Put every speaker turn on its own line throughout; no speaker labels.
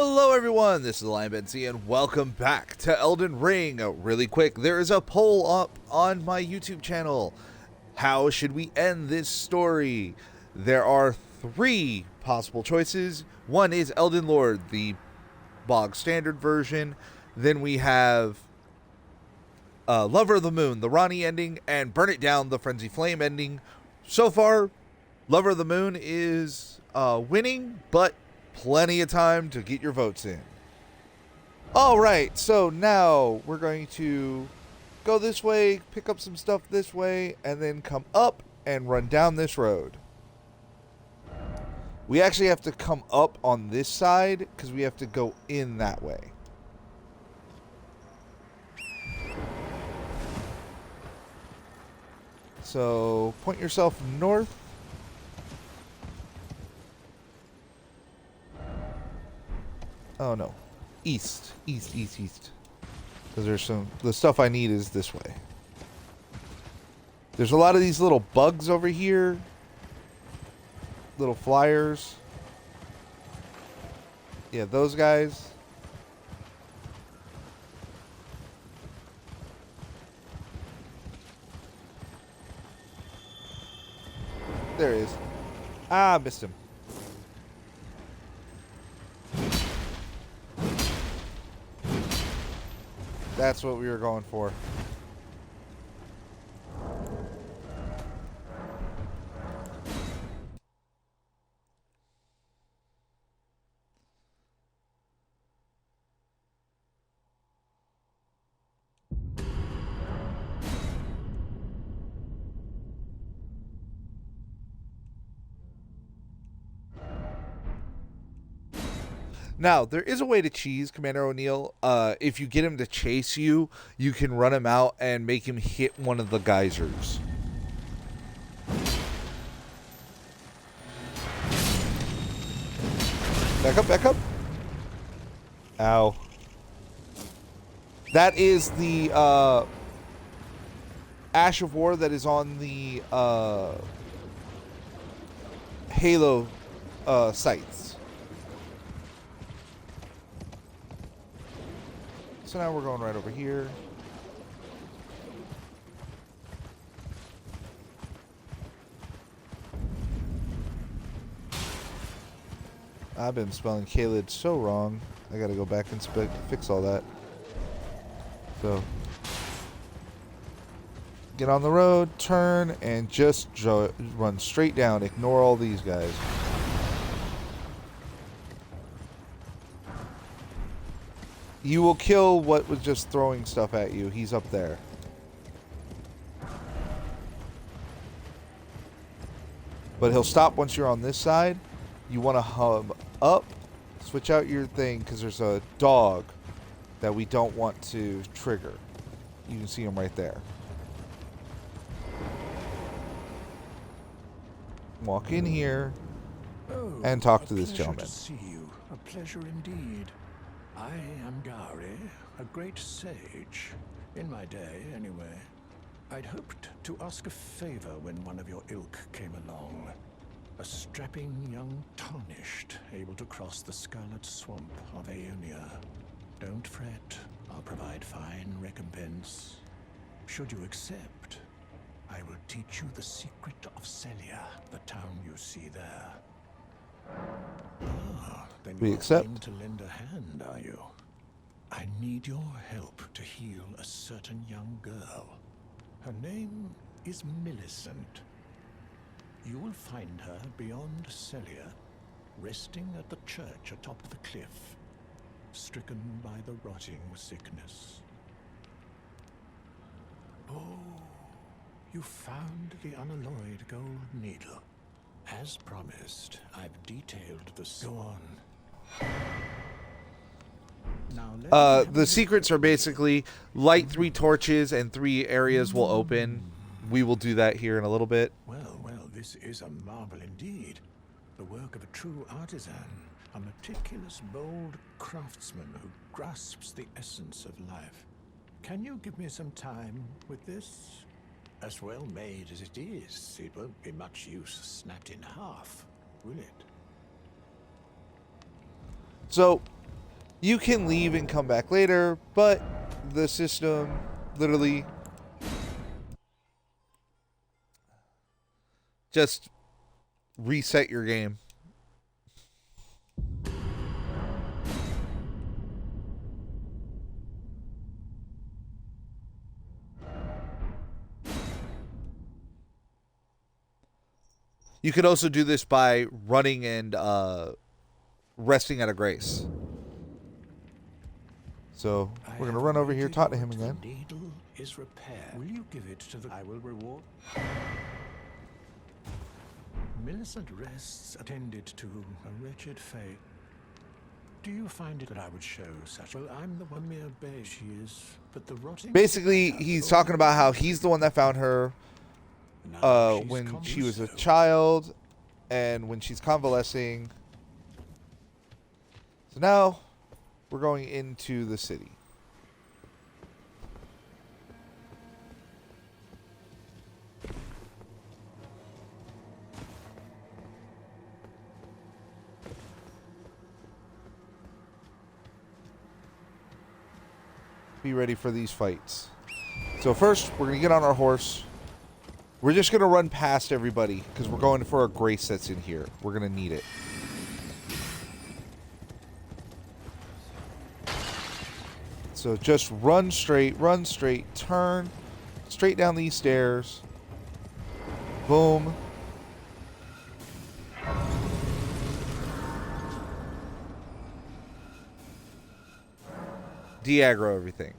Hello everyone, this is LionBenC and welcome back to Elden Ring. Really quick, there is a poll up on my YouTube channel. How should we end this story? There are three possible choices. One is Elden Lord, the bog standard version. Then we have Lover of the Moon, the Ronnie ending, and Burn It Down, the Frenzy Flame ending. So far, Lover of the Moon is winning, but plenty of time to get your votes in. Alright, so now we're going to go this way, pick up some stuff this way, and then come up and run down this road. We actually have to come up on this side because we have to go in that way. So point yourself north. Oh no, east. Because there's the stuff I need is this way. There's a lot of these little bugs over here. Little flyers. Yeah, those guys. There he is. Ah, missed him. That's what we were going for. Now, there is a way to cheese Commander O'Neill. If you get him to chase you, you can run him out and make him hit one of the geysers. Back up. Ow. That is the Ash of War that is on the Halo sites. So now we're going right over here. I've been spelling Khalid so wrong. I gotta go back and fix all that. So, get on the road, turn, and just run straight down. Ignore all these guys. You will kill what was just throwing stuff at you. He's up there. But he'll stop once you're on this side. You want to hub up, switch out your thing, because there's a dog that we don't want to trigger. You can see him right there. Walk in here and talk to this gentleman.
To see you. A pleasure indeed. I am Gary, a great sage. In my day, anyway. I'd hoped to ask a favor when one of your ilk came along. A strapping young tarnished, able to cross the scarlet swamp of Aeonia. Don't fret, I'll provide fine recompense. Should you accept, I will teach you the secret of Celia, the town you see there. Then
we
you're
accept.
willing to lend a hand, are you? I need your help to heal a certain young girl. Her name is Millicent. You will find her beyond Celia, resting at the church atop the cliff, stricken by the rotting sickness. Oh, you found the unalloyed gold needle. As promised, I've detailed the Go on. Now,
the secrets are basically light 3 torches and 3 areas will open. We will do that here in a little bit.
Well, this is a marvel indeed. The work of a true artisan, a meticulous, bold craftsman who grasps the essence of life. Can you give me some time with this? As well made as it is, it won't be much use snapped in half, will it?
So, You can leave and come back later, but the system literally just reset your game. You could also do this by running and resting at a grace. So we're going to run over here, talk to him again.
The needle is repaired. Will you give it to the... I will reward. Millicent rests attended to a wretched fate. Do you find it that I would show such... Well, I'm the one mere babe she is, but the rotting...
Basically, he's talking about how he's the one that found her when she was a child and when she's convalescing. So now we're going into the city. Be ready for these fights. So first, we're going to get on our horse. We're just going to run past everybody because we're going for a grace that's in here. We're going to need it. So just run straight, turn straight down these stairs. Boom. De-aggro everything.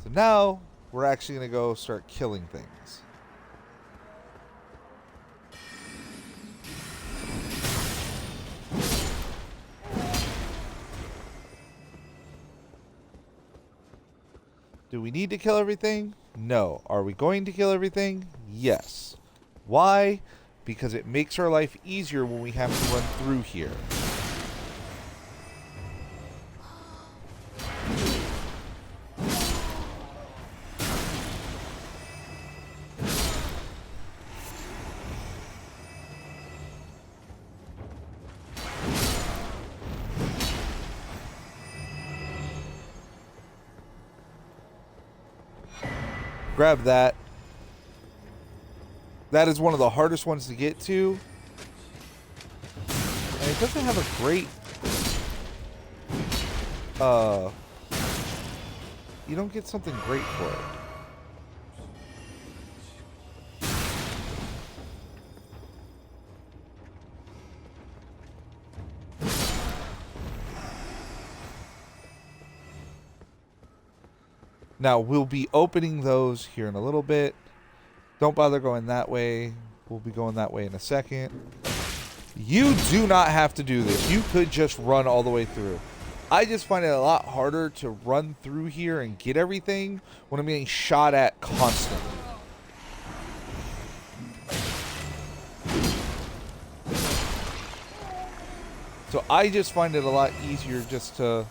So now we're actually going to go start killing things. Do we need to kill everything? No. Are we going to kill everything? Yes. Why? Because it makes our life easier when we have to run through here. Grab that. That is one of the hardest ones to get to. And it doesn't have a great... you don't get something great for it. Now, we'll be opening those here in a little bit. Don't bother going that way. We'll be going that way in a second. You do not have to do this. You could just run all the way through. I just find it a lot harder to run through here and get everything when I'm getting shot at constantly. So I just find it a lot easier just to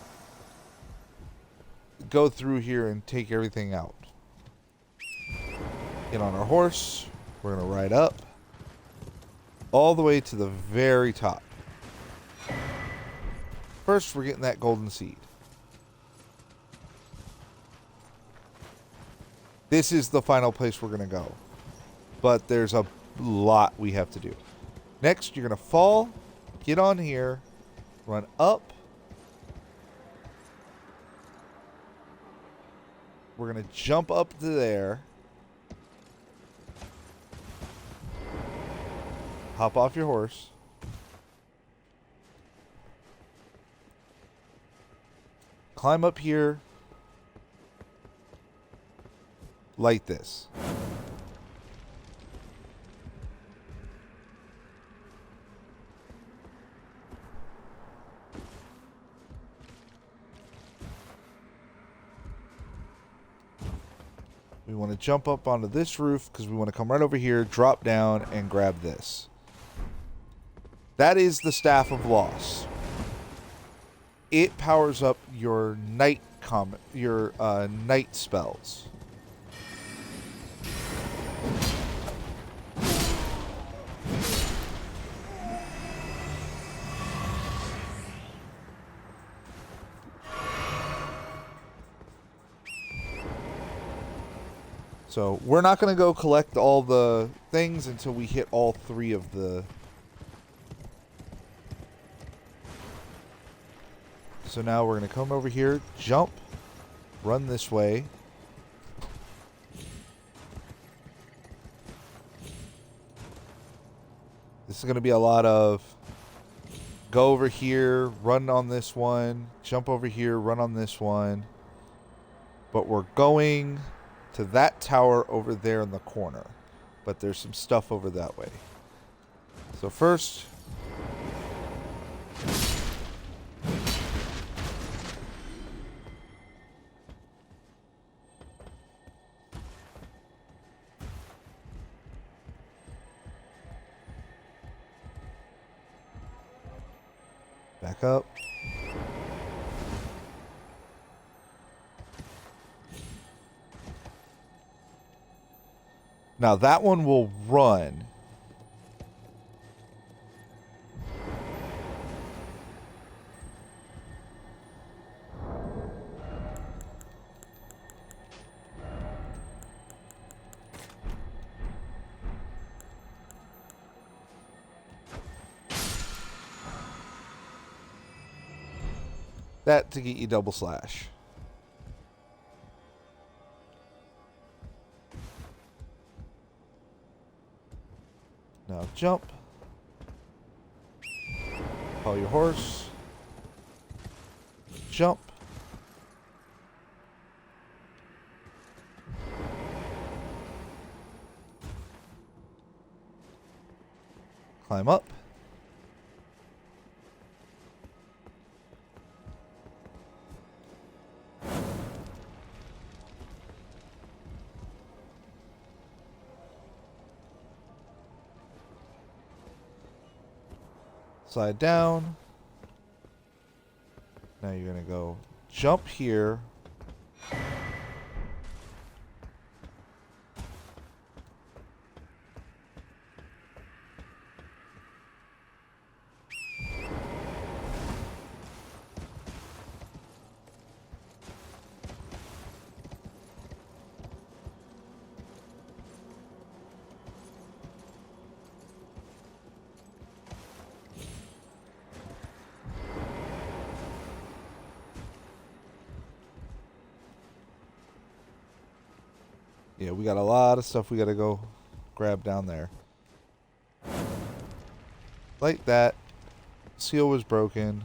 go through here and take everything out. Get on our horse. We're going to ride up all the way to the very top. First, we're getting that golden seed. This is the final place we're going to go. But there's a lot we have to do. Next, you're going to fall, get on here, run up. We're going to jump up to there. Hop off your horse. Climb up here. Light this. We want to jump up onto this roof because we want to come right over here, drop down, and grab this. That is the Staff of Loss. It powers up your night night spells. So we're not going to go collect all the things until we hit all 3 of the... So now we're going to come over here, jump, run this way. This is going to be a lot of go over here, run on this one, jump over here, run on this one. But we're going to that tower over there in the corner. But there's some stuff over that way. So first... back up. Now that one will run. That to get you double slash. Now jump. Call your horse. Jump. Climb up. Slide down. Now you're going to go jump here. Yeah, we got a lot of stuff we got to go grab down there. Like that. Seal was broken.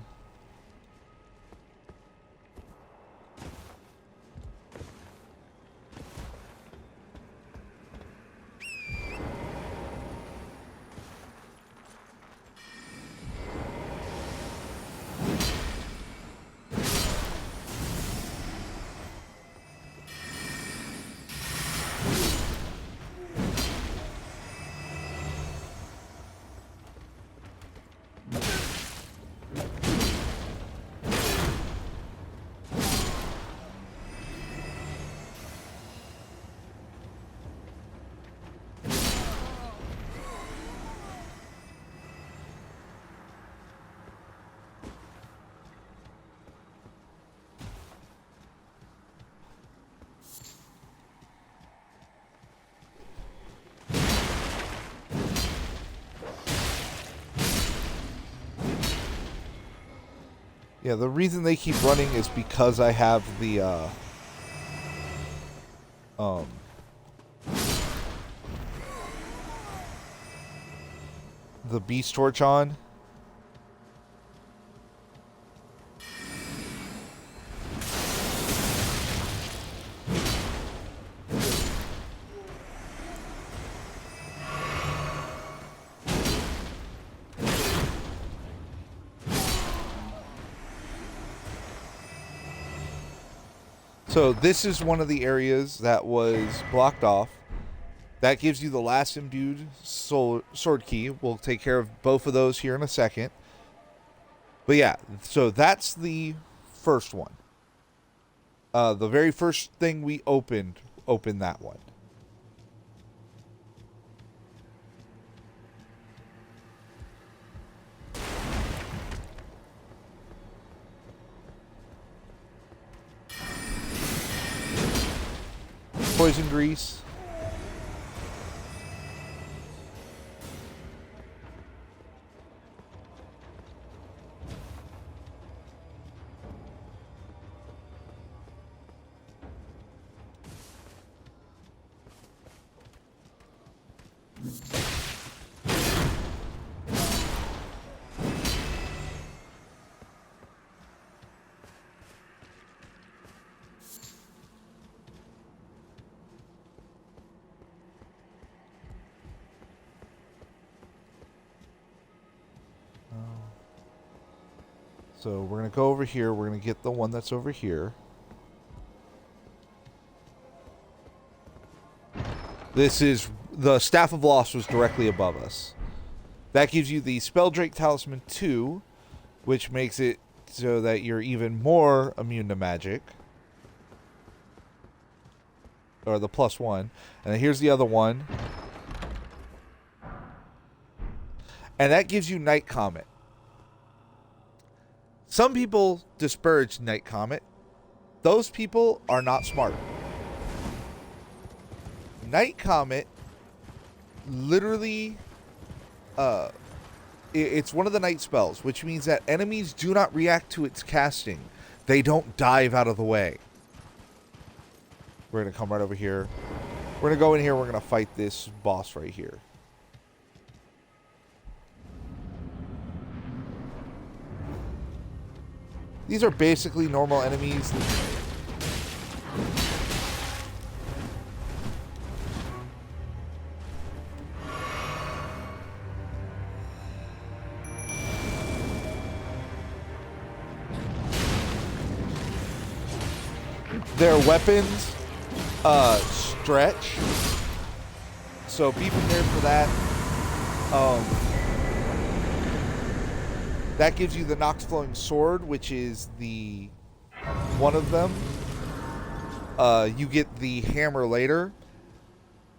Yeah, the reason they keep running is because I have the beast torch on. So this is one of the areas that was blocked off. That gives you the last imbued sword key. We'll take care of both of those here in a second. But yeah, so that's the first one. The very first thing we opened that one. Poison grease. So we're going to go over here. We're going to get the one that's over here. This is the Staff of Loss was directly above us. That gives you the Spelldrake Talisman 2, which makes it so that you're even more immune to magic. Or the +1. And then here's the other one. And that gives you Night Comet. Some people disparage Night Comet. Those people are not smart. Night Comet literally it's one of the night spells, which means that enemies do not react to its casting. They don't dive out of the way. We're going to come right over here. We're going to go in here. We're going to fight this boss right here. These are basically normal enemies. Their weapons stretch, so be prepared for that. That gives you the Nox Flowing Sword, which is the one of them. You get the hammer later.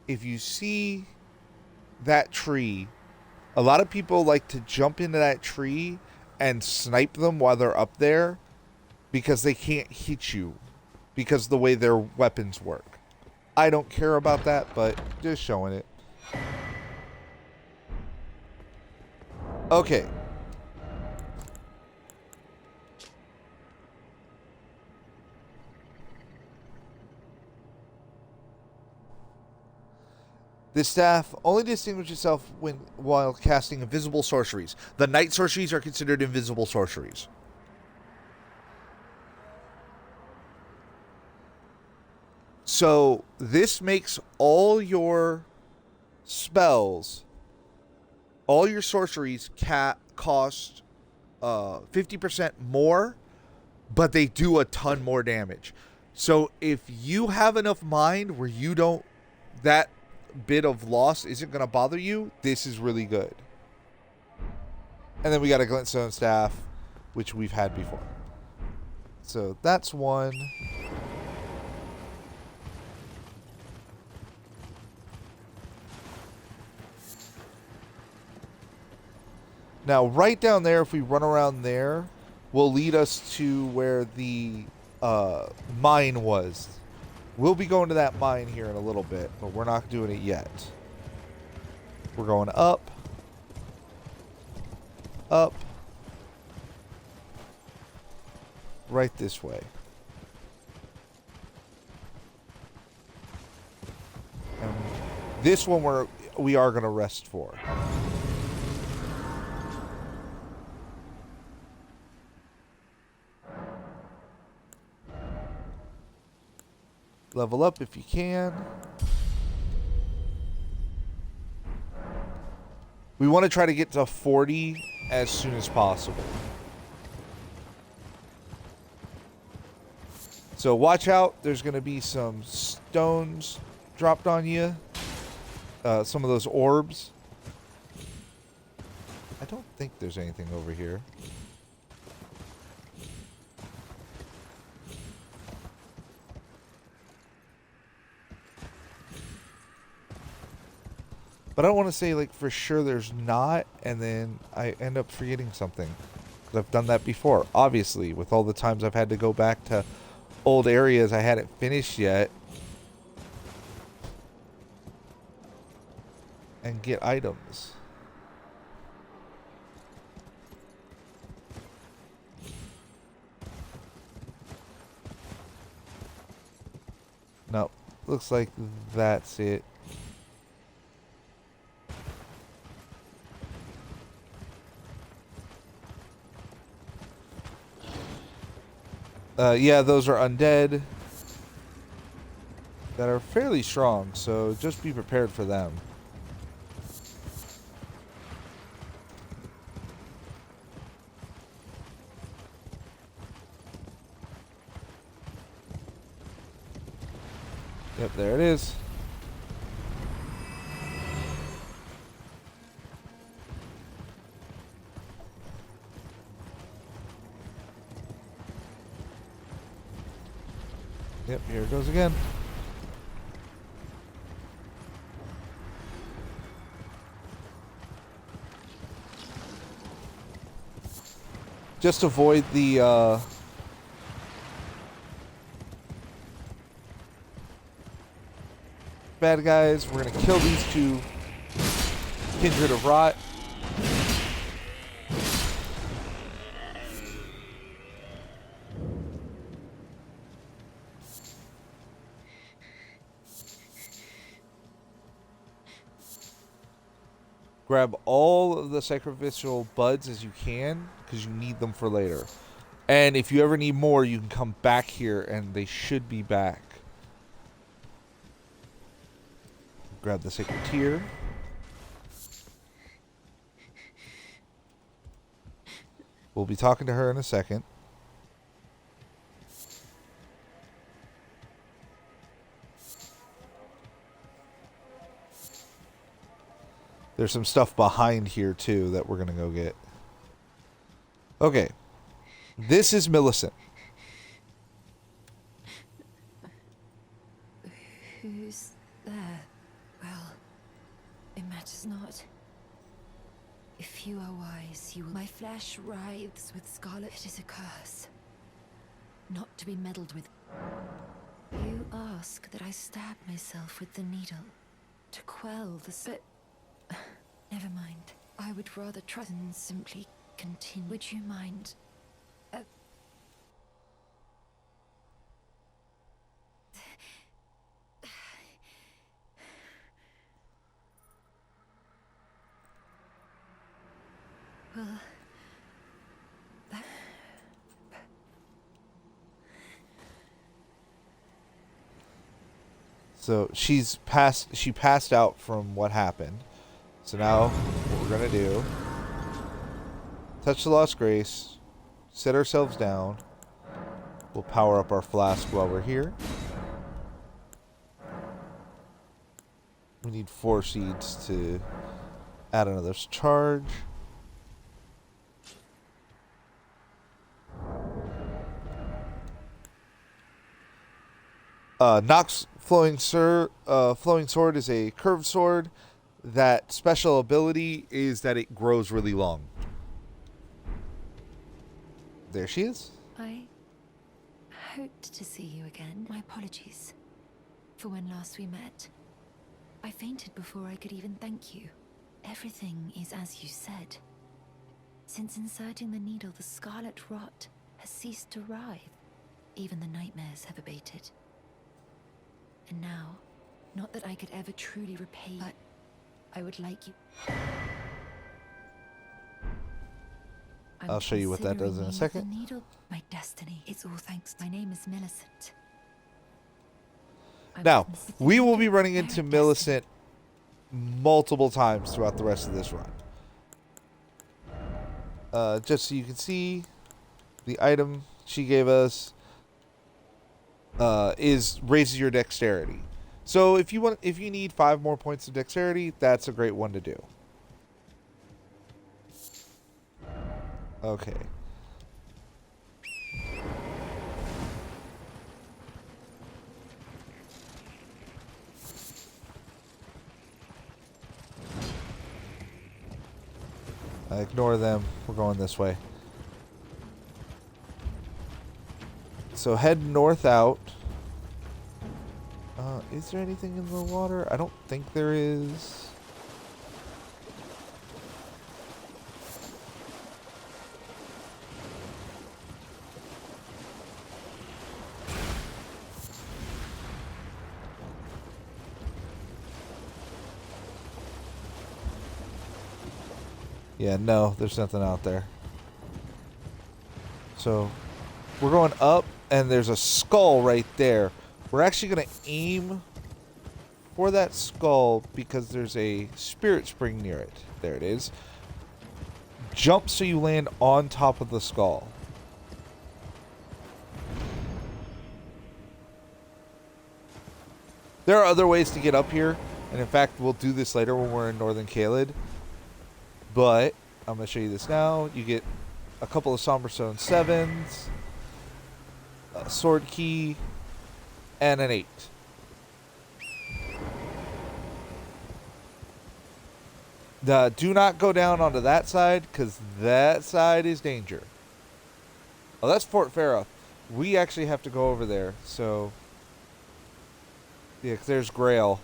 If you see that tree, a lot of people like to jump into that tree and snipe them while they're up there because they can't hit you because of the way their weapons work. I don't care about that, but just showing it. Okay. This staff only distinguishes itself while casting invisible sorceries. The night sorceries are considered invisible sorceries. So this makes all your spells, all your sorceries cost 50% more, but they do a ton more damage. So if you have enough mind where you don't, that bit of loss isn't going to bother you, this is really good. And then we got a glintstone staff, which we've had before. So that's one. Now, right down there, if we run around there, will lead us to where the mine was. We'll be going to that mine here in a little bit, but we're not doing it yet. We're going up. Up. Right this way. And this one we are going to rest for. Level up if you can. We want to try to get to 40 as soon as possible. So watch out. There's going to be some stones dropped on you. Some of those orbs. I don't think there's anything over here. But I don't want to say, like, for sure there's not, and then I end up forgetting something. Because I've done that before. Obviously, with all the times I've had to go back to old areas I hadn't finished yet. And get items. No, looks like that's it. Yeah, those are undead that are fairly strong, so just be prepared for them. Yep, there it is. Yep, here it goes again. Just avoid the bad guys. We're gonna kill these two Kindred of Rot. Grab all of the sacrificial buds as you can, because you need them for later. And if you ever need more, you can come back here, and they should be back. Grab the sacred tear. We'll be talking to her in a second. There's some stuff behind here, too, that we're going to go get. Okay. This is Millicent.
Who's there? Well, it matters not. If you are wise, you will. My flesh writhes with scarlet. It is a curse. Not to be meddled with. You ask that I stab myself with the needle to quell the but never mind. I would rather trust and simply continue. Would you mind? Well,
So she passed out from what happened. So now what we're going to do, touch the Lost Grace, set ourselves down. We'll power up our flask while we're here. We need 4 seeds to add another charge. Nox Flowing Sword is a curved sword. That special ability is that it grows really long. There she is.
I hoped to see you again. My apologies for when last we met. I fainted before I could even thank you. Everything is as you said. Since inserting the needle, the scarlet rot has ceased to writhe. Even the nightmares have abated. And now, not that I could ever truly repay, but I would like you.
I'll show you what that does in a second.
The needle, my destiny. It's all thanks. My name is Millicent.
Now, we will be running into Millicent multiple times throughout the rest of this run. Just so you can see, the item she gave us raises your dexterity. So if you need 5 more points of dexterity, that's a great one to do. Okay. Ignore them. We're going this way. So head north out. Is there anything in the water? I don't think there is. Yeah, no, there's nothing out there. So we're going up, and there's a skull right there. We're actually going to aim for that skull because there's a spirit spring near it. There it is. Jump so you land on top of the skull. There are other ways to get up here, and in fact, we'll do this later when we're in Northern Caelid. But I'm going to show you this now. You get a couple of Somberstone 7s, a sword key, and an 8. Do not go down onto that side, because that side is danger. Oh, that's Fort Farah. We actually have to go over there, so... Yeah, 'cause there's Grail.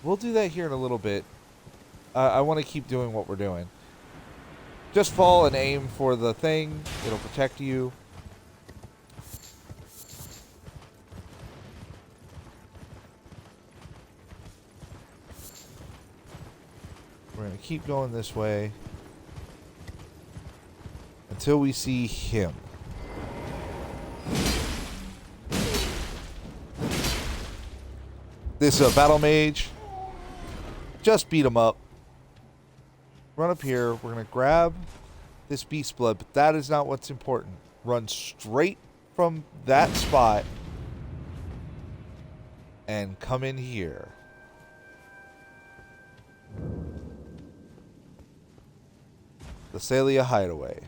We'll do that here in a little bit. I want to keep doing what we're doing. Just fall and aim for the thing. It'll protect you. We're going to keep going this way until we see him. This is a battle mage. Just beat him up. Run up here. We're going to grab this beast blood, but that is not what's important. Run straight from that spot and come in here. The Salia Hideaway.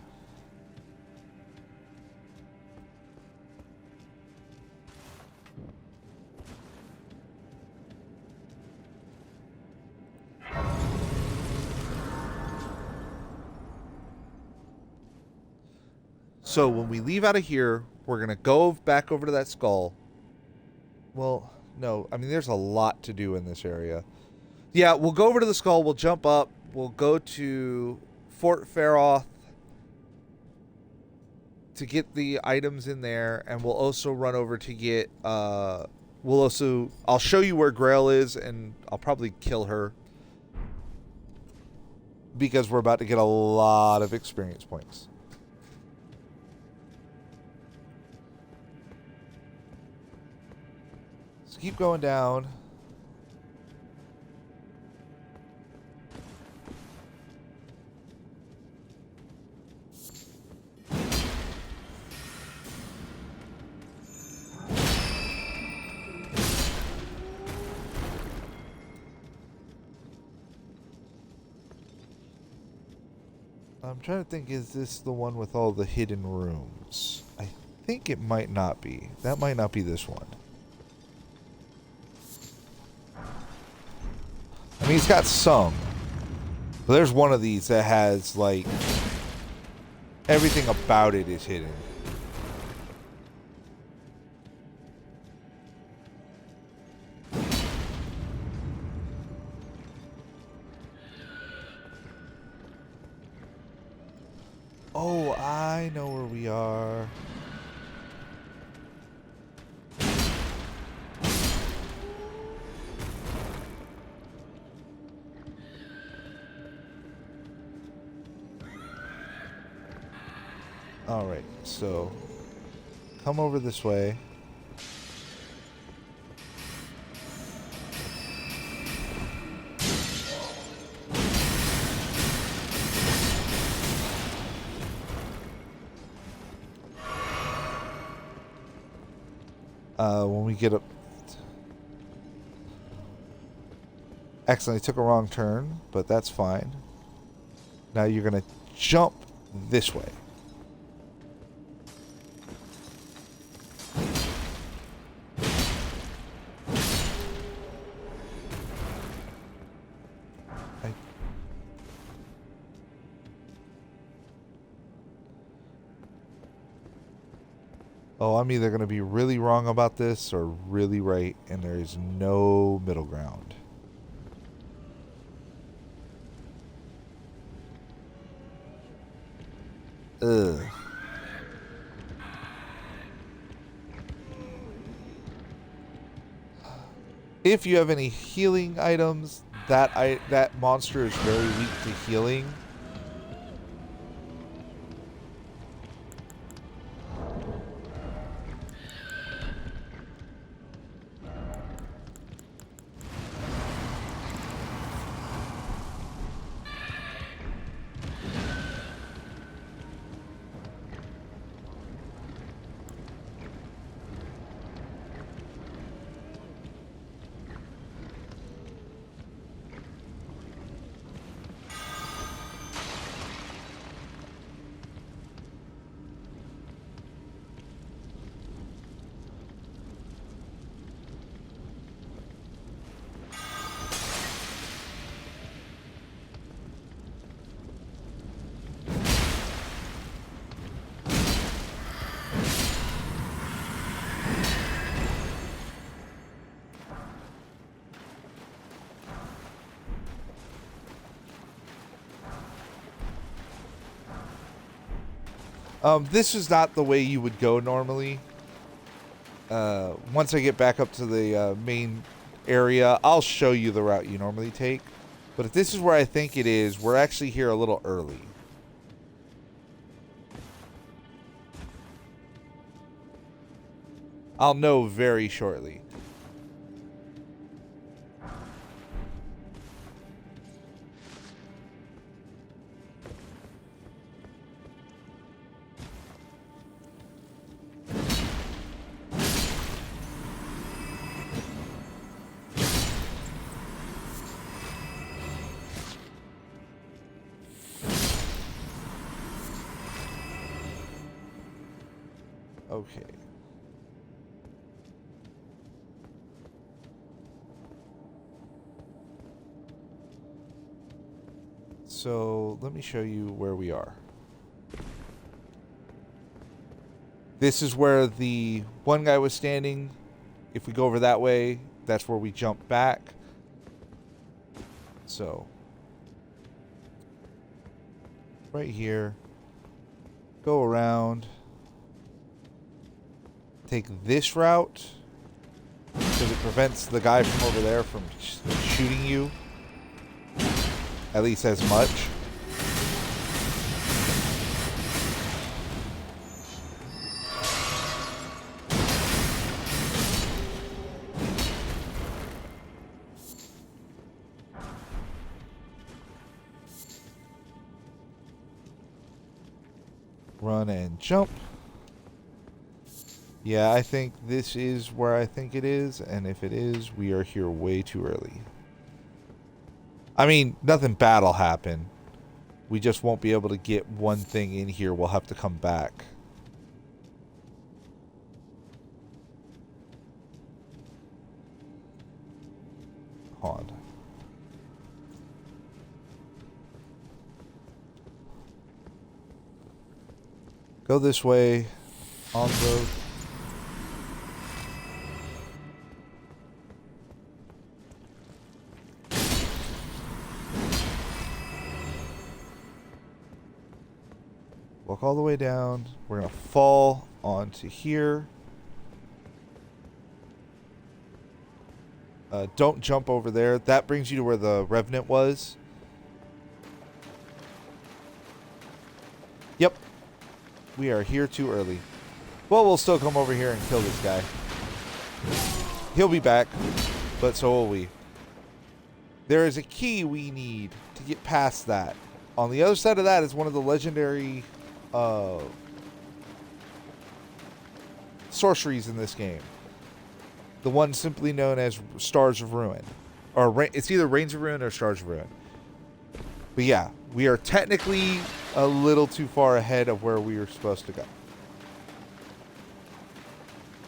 So when we leave out of here, we're going to go back over to that skull. Well, no. I mean, there's a lot to do in this area. Yeah, we'll go over to the skull. We'll jump up. We'll go to Fort Faroth to get the items in there. And we'll also run over to get... I'll show you where Grail is, and I'll probably kill her. Because we're about to get a lot of experience points. Keep going down. I'm trying to think, is this the one with all the hidden rooms? I think it might not be. That might not be this one. I mean, it's got some. But there's one of these that has, like, everything about it is hidden. Oh, I know where we are. Alright, so come over this way. When we get up... Accidentally took a wrong turn, but that's fine. Now you're going to jump this way. Oh, I'm either going to be really wrong about this or really right, and there is no middle ground. Ugh. If you have any healing items, that monster is very weak to healing. This is not the way you would go normally. Once I get back up to the main area, I'll show you the route you normally take. But if this is where I think it is, we're actually here a little early. I'll know very shortly. Okay. So let me show you where we are. This is where the one guy was standing. If we go over that way, that's where we jump back. So right here, go around, take this route because it prevents the guy from over there from shooting you. At least as much. Run and jump. Yeah, I think this is where I think it is, and if it is, we are here way too early. I mean, nothing bad will happen. We just won't be able to get one thing in here. We'll have to come back. Hold on. Go this way on the... Walk all the way down. We're going to fall onto here. Don't jump over there. That brings you to where the Revenant was. Yep. We are here too early. Well, we'll still come over here and kill this guy. He'll be back, but so will we. There is a key we need to get past that. On the other side of that is one of the legendary... sorceries in this game. The one simply known as Stars of Ruin. Or it's either Reigns of Ruin or Stars of Ruin. But yeah, we are technically a little too far ahead of where we were supposed to go.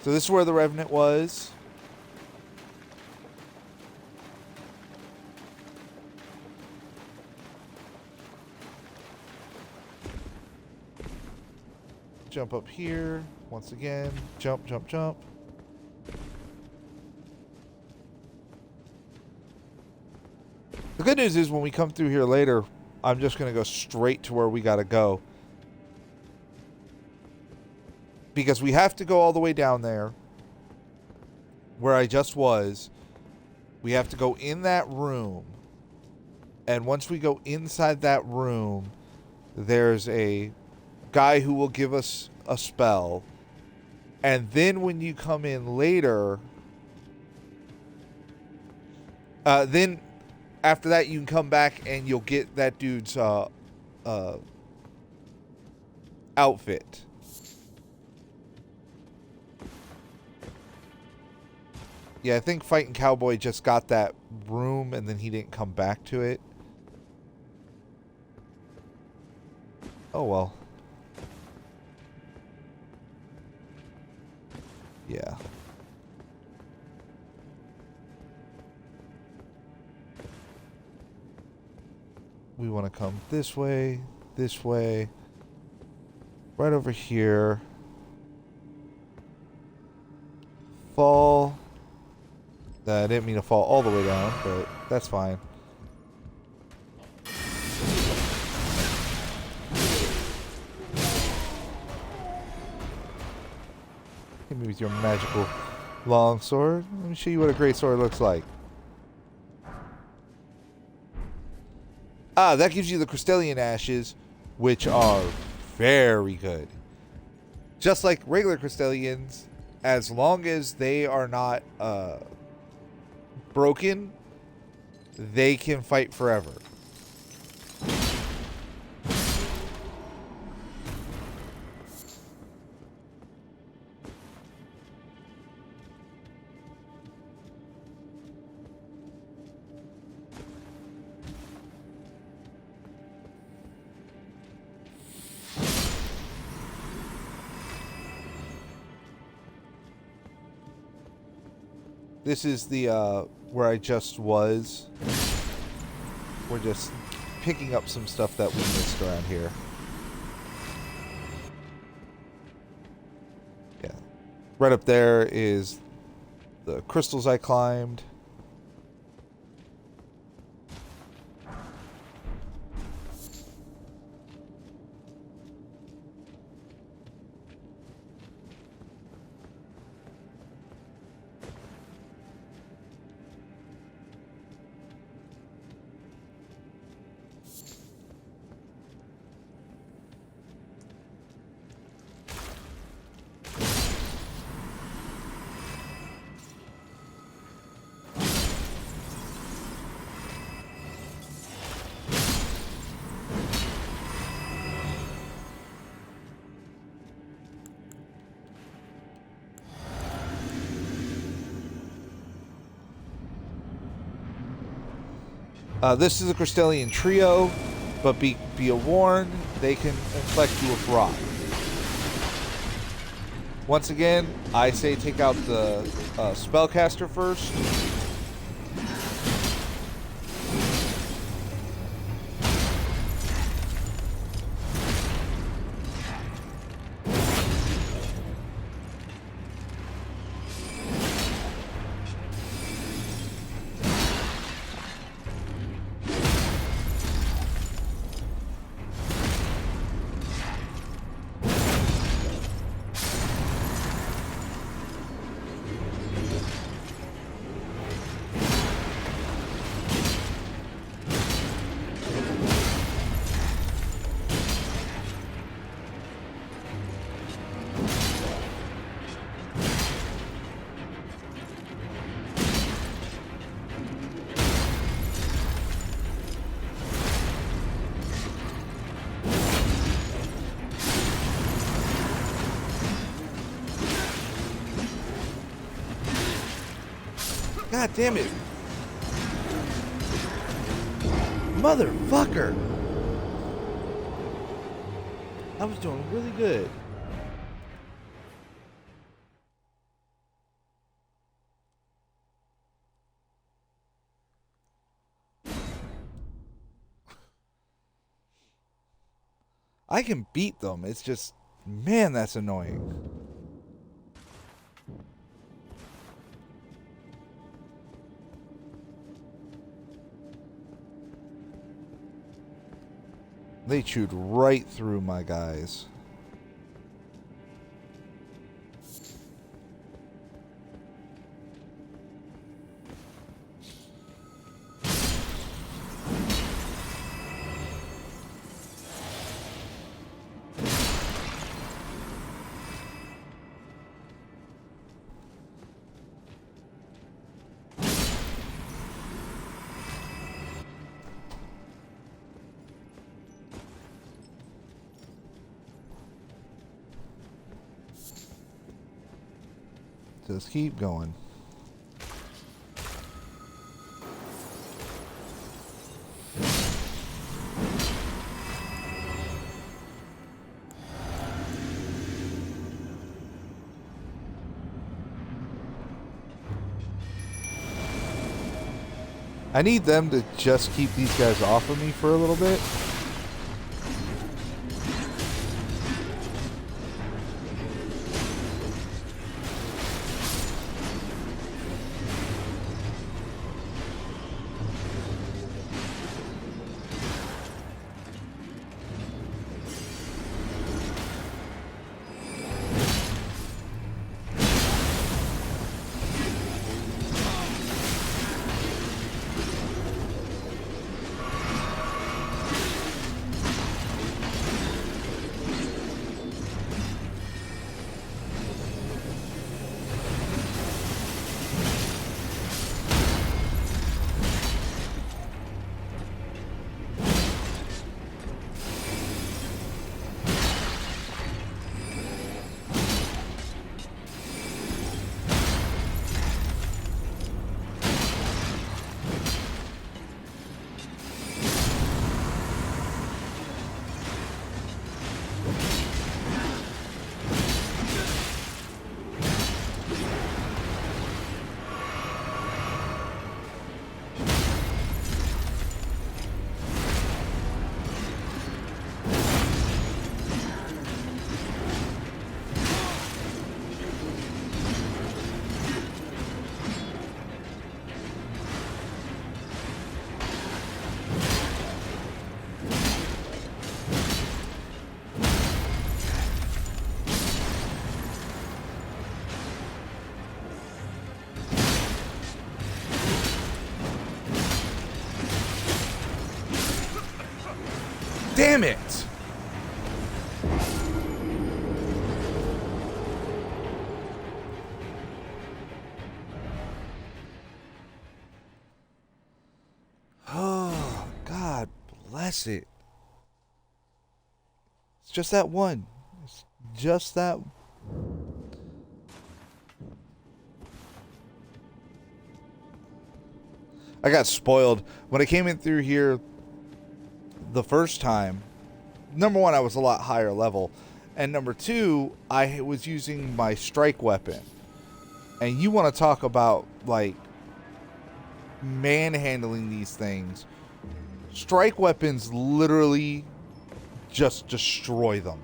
So this is where the Revenant was. Jump up here. Once again. Jump, jump, jump. The good news is when we come through here later, I'm just going to go straight to where we got to go. Because we have to go all the way down there. Where I just was. We have to go in that room. And once we go inside that room, there's a guy who will give us a spell. And then when you come in later, then after that you can come back and you'll get that dude's outfit. Yeah, I think Fighting Cowboy just got that room and then he didn't come back to it. Oh well. Yeah. We want to come this way, right over here. Fall. I didn't mean to fall all the way down, but that's fine. me with your magical long sword. Let me show you what a great sword looks like. Ah, that gives you the Crystallian Ashes, which are very good. Just like regular Crystallians, as long as they are not broken, they can fight forever. This is the where I just was. We're just picking up some stuff that we missed around here. Yeah. Right up there is the crystals I climbed. This is a Crystallian trio, but be warned, they can inflect you with rot. Once again, I say take out the spellcaster first. God damn it. Motherfucker. I was doing really good. I can beat them. It's just, man, that's annoying. They chewed right through my guys. Just keep going. I need them to just keep these guys off of me for a little bit. Damn it! Oh, God bless it. It's just that one. It's just that. I got spoiled. When I came in through here the first time, number one, I was a lot higher level. And number two, I was using my strike weapon. And you want to talk about, like, manhandling these things. Strike weapons literally just destroy them.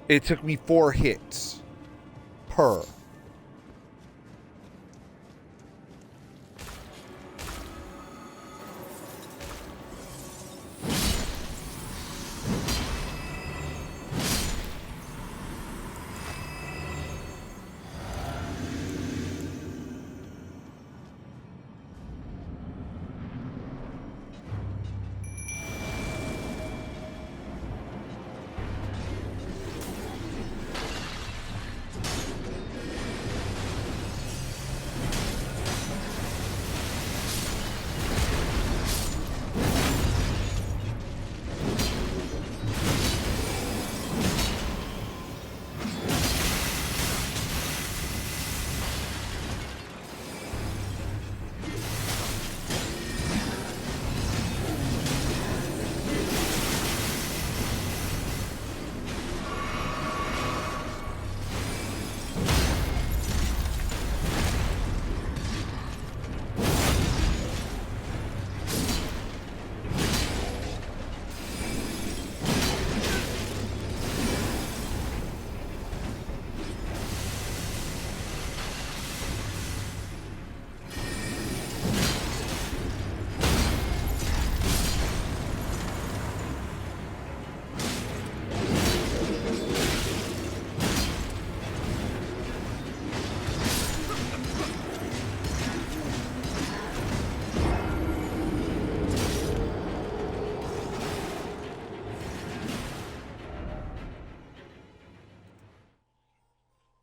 It took me 4 hits per.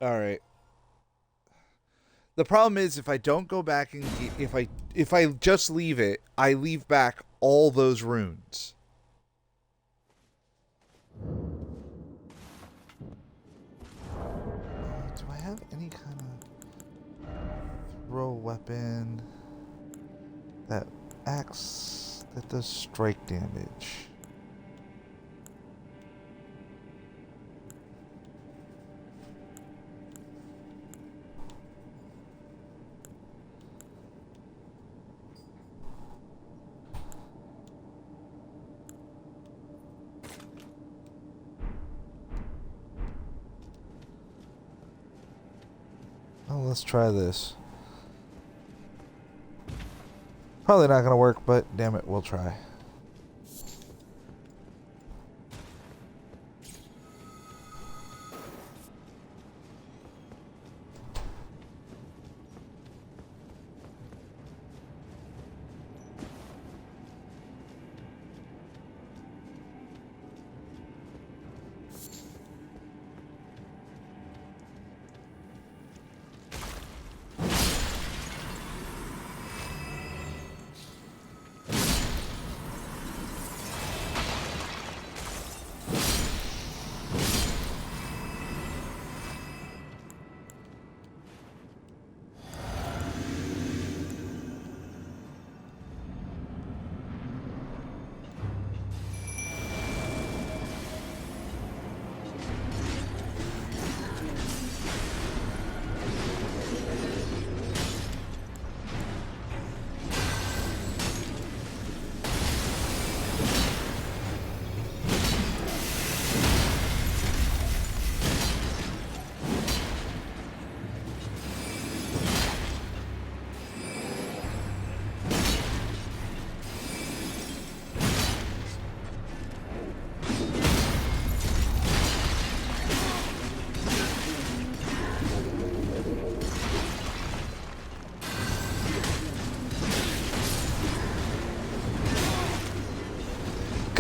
All right. The problem is if I don't go back and if I just leave it, I leave back all those runes. Do I have any kind of throw weapon that does strike damage? Oh, let's try this. Probably not gonna work, but damn it, we'll try.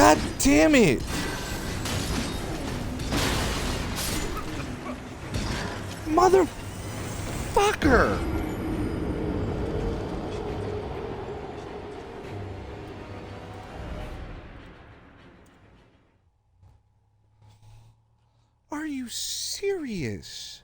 God damn it! Motherfucker! Are you serious?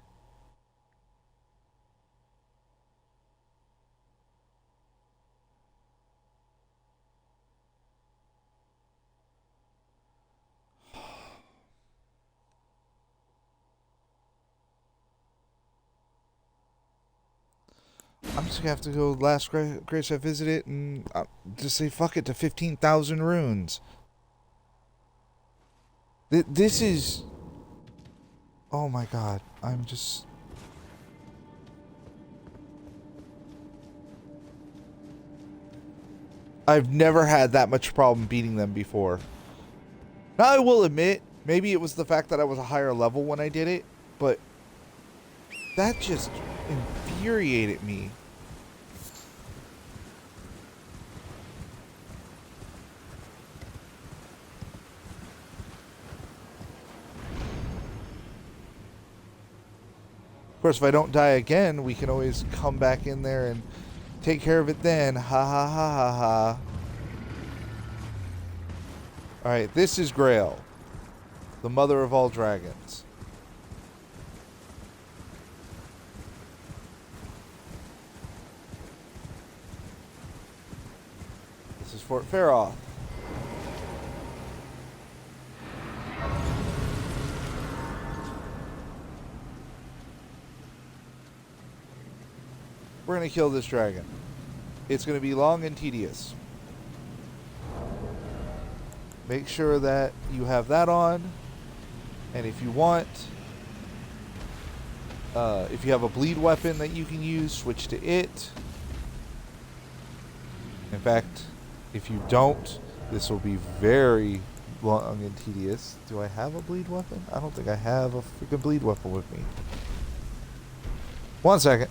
I'm just gonna have to go last grace I visited and just say fuck it to 15,000 runes. This is... Oh my god, I'm just... I've never had that much problem beating them before. Now I will admit, maybe it was the fact that I was a higher level when I did it, but that just infuriated me. Of course, if I don't die again, we can always come back in there and take care of it then. Ha ha ha ha ha. Alright, this is Grail, the mother of all dragons. This is Fort Faroth. We're going to kill this dragon. It's going to be long and tedious. Make sure that you have that on. And if you want, if you have a bleed weapon that you can use, switch to it. In fact, if you don't, this will be very long and tedious. Do I have a bleed weapon? I don't think I have a freaking bleed weapon with me. 1 second.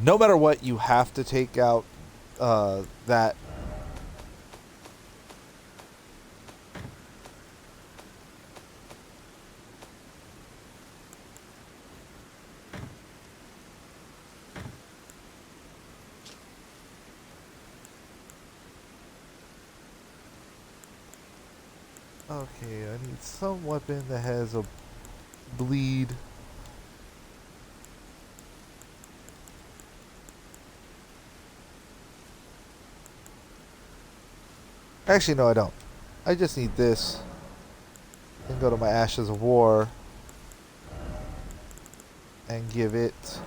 No matter what, you have to take out that. Okay, I need some weapon that has a bleed. Actually, no, I don't. I just need this. And go to my Ashes of War. And give it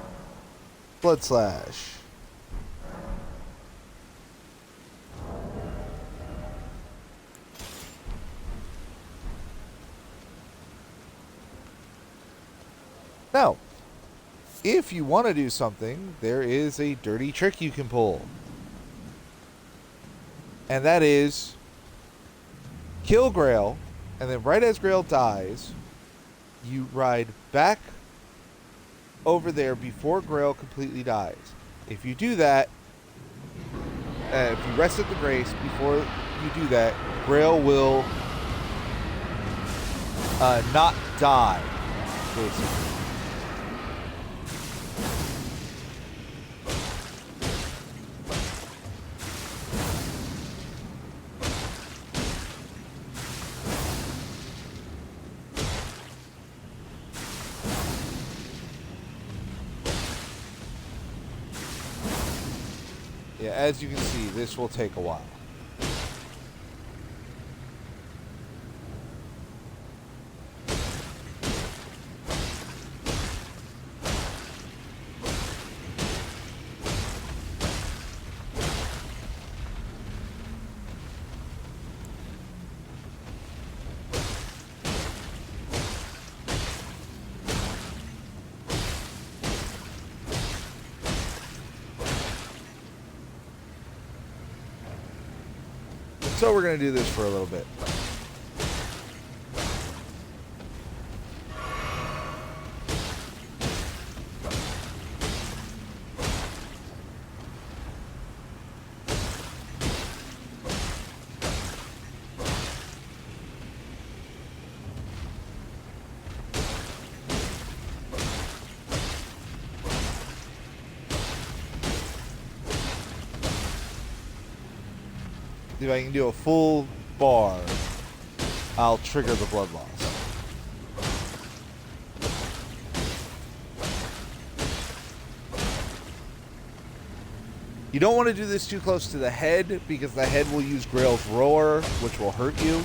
Blood Slash. Now, if you want to do something, there is a dirty trick you can pull. And that is kill Grail, and then right as Grail dies, you ride back over there before Grail completely dies. If you do that, if you rest at the grace before you do that, Grail will not die, basically. Yeah, as you can see, this will take a while. So we're going to do this for a little bit. If I can do a full bar, I'll trigger the blood loss. You don't want to do this too close to the head because the head will use Grail's Roar, which will hurt you.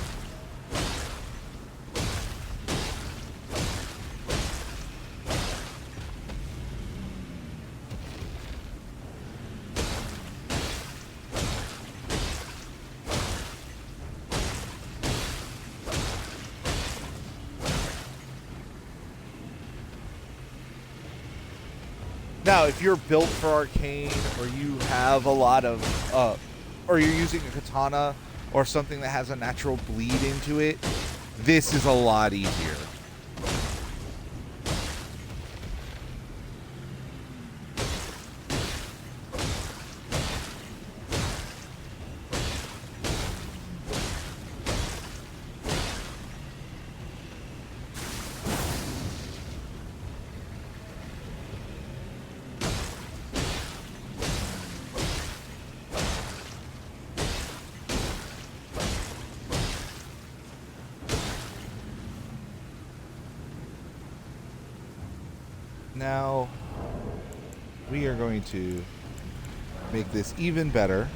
Now, if you're built for arcane, or you have a lot of, or you're using a katana or something that has a natural bleed into it, this is a lot easier. Now, we are going to make this even better.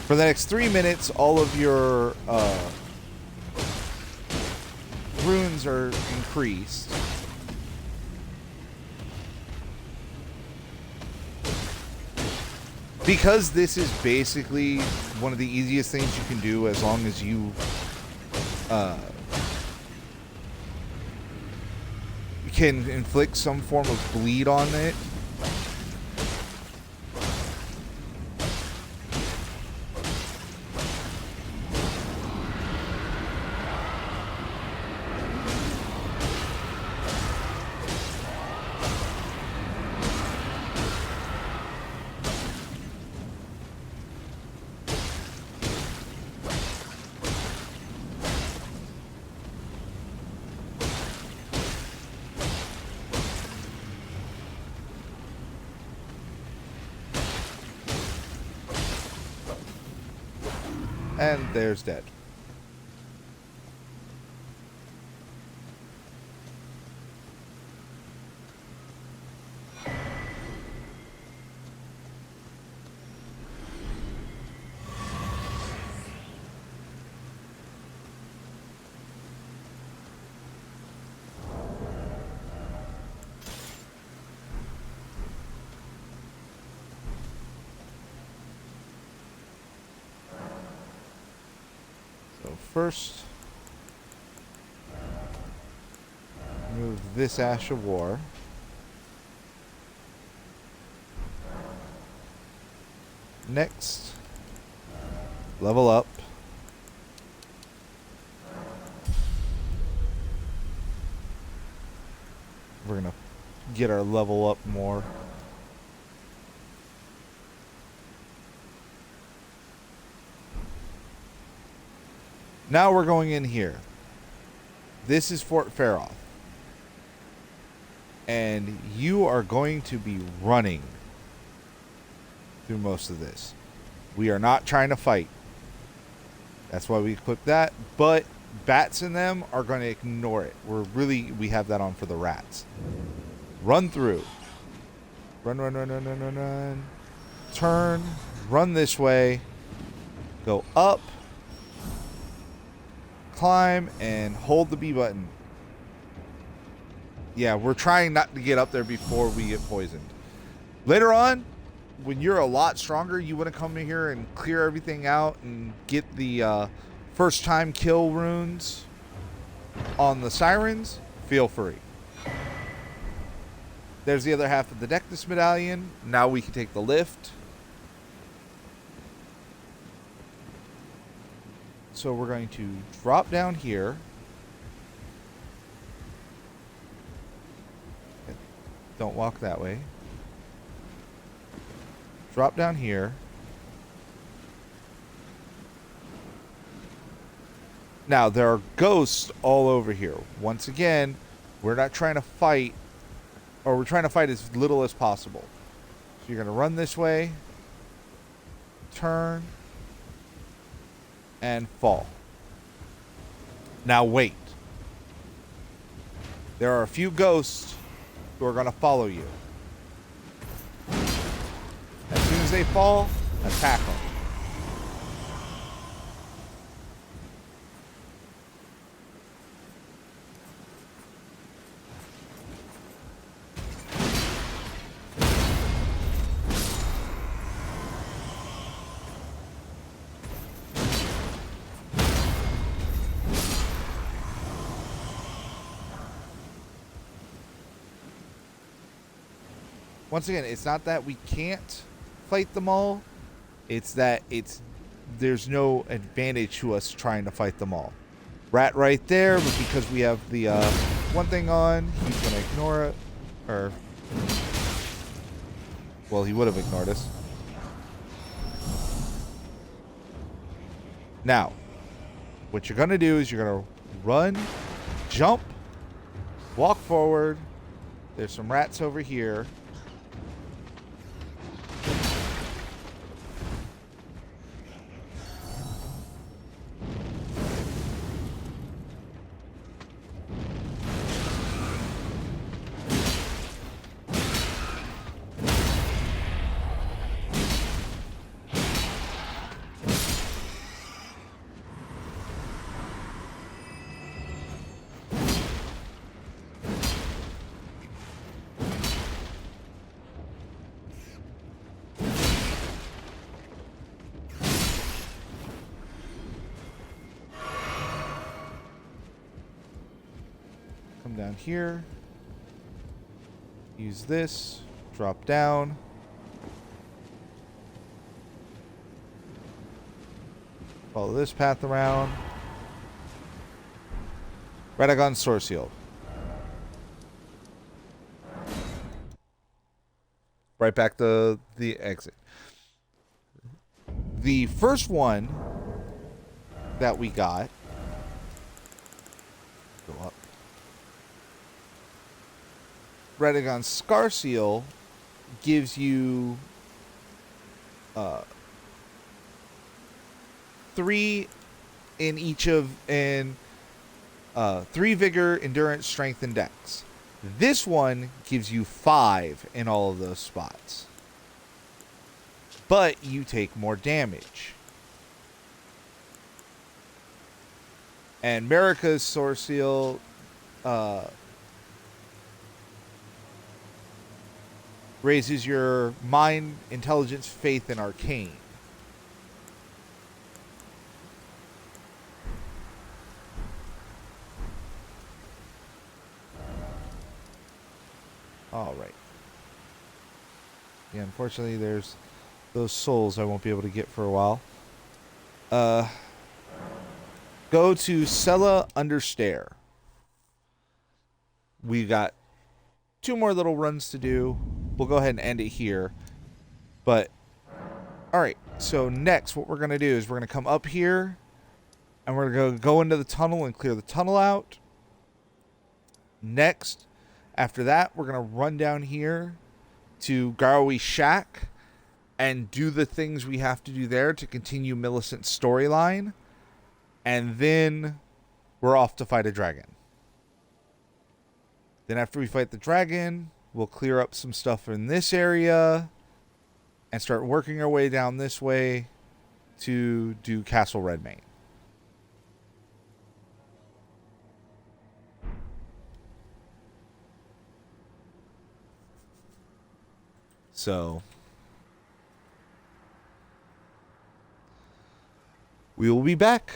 For the next 3 minutes, all of your runes are increased. Because this is basically one of the easiest things you can do, as long as you can inflict some form of bleed on it. And there's dead. First, remove this Ash of War. Next, level up. We're gonna get our level up more. Now we're going in here. This is Fort Feroth. And you are going to be running through most of this. We are not trying to fight. That's why we equipped that. But bats in them are going to ignore it. We have that on for the rats. Run through. Run, run, run, run, run, run, run. Turn. Run this way. Go up. Climb and hold the B button. Yeah, we're trying not to get up there before we get poisoned. Later on, when you're a lot stronger, you want to come in here and clear everything out and get the first time kill runes on the sirens. Feel free. There's the other half of the Dectus medallion. Now we can take the lift. So we're going to drop down here. Don't walk that way. Drop down here. Now, there are ghosts all over here. Once again, we're not trying to fight, or we're trying to fight as little as possible. So you're going to run this way, turn, and fall. Now wait. There are a few ghosts who are going to follow you. As soon as they fall, attack them. Once again, it's not that we can't fight them all. It's that there's no advantage to us trying to fight them all. Rat right there, but because we have the one thing on, he's going to ignore it. Or, well, he would have ignored us. Now, what you're going to do is you're going to run, jump, walk forward. There's some rats over here. Come down here. Use this. Drop down. Follow this path around. Radagon's Sword Seal. Right back to the exit. The first one that we got. Go up. Radagon's Scar Seal gives you 3 in each of 3 vigor, endurance, strength, and dex. This one gives you 5 in all of those spots, but you take more damage. And Marika's Sword Seal raises your mind, intelligence, faith, and arcane. All right. Yeah, unfortunately, there's those souls I won't be able to get for a while. Go to Sella Understair. We got 2 more little runs to do. We'll go ahead and end it here. But, alright. So next, what we're going to do is we're going to come up here. And we're going to go into the tunnel and clear the tunnel out. Next, after that, we're going to run down here to Garrowy Shack. And do the things we have to do there to continue Millicent's storyline. And then we're off to fight a dragon. Then after we fight the dragon, we'll clear up some stuff in this area and start working our way down this way to do Castle Redmane. So we will be back